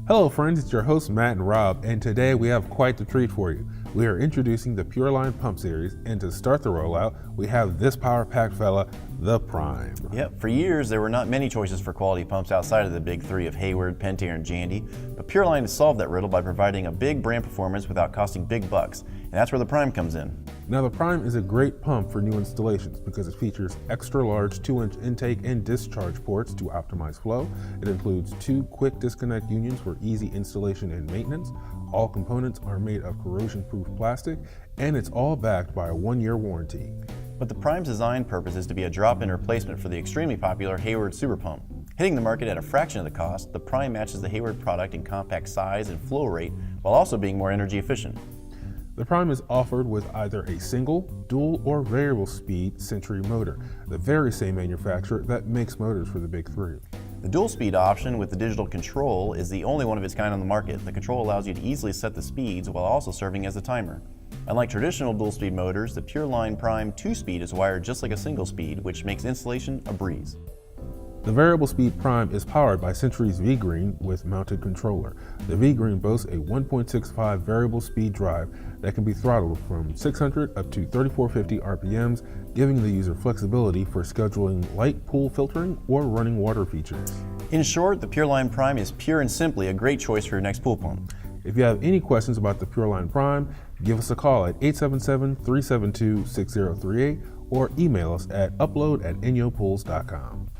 Hello friends, it's your hosts Matt and Rob, and today we have quite the treat for you. We are introducing the Pureline pump series, and to start the rollout, we have this power-packed fella, the Prime. Yep, for years there were not many choices for quality pumps outside of the big three of Hayward, Pentair, and Jandy, but Pureline has solved that riddle by providing a big brand performance without costing big bucks, and that's where the Prime comes in. Now the Prime is a great pump for new installations because it features extra large 2-inch intake and discharge ports to optimize flow. It includes 2 quick disconnect unions for easy installation and maintenance. All components are made of corrosion-proof plastic, and it's all backed by a 1-year warranty. But the Prime's design purpose is to be a drop-in replacement for the extremely popular Hayward Super Pump. Hitting the market at a fraction of the cost, the Prime matches the Hayward product in compact size and flow rate while also being more energy efficient. The Prime is offered with either a single, dual, or variable speed Century motor, the very same manufacturer that makes motors for the big three. The dual speed option with the digital control is the only one of its kind on the market. The control allows you to easily set the speeds while also serving as a timer. Unlike traditional dual speed motors, the Pureline Prime 2-speed is wired just like a single speed, which makes installation a breeze. The variable speed Prime is powered by Century's V-Green with mounted controller. The V-Green boasts a 1.65 variable speed drive that can be throttled from 600 up to 3450 RPMs, giving the user flexibility for scheduling light pool filtering or running water features. In short, the Pureline Prime is pure and simply a great choice for your next pool pump. If you have any questions about the Pureline Prime, give us a call at 877-372-6038 or email us at upload@inyopools.com.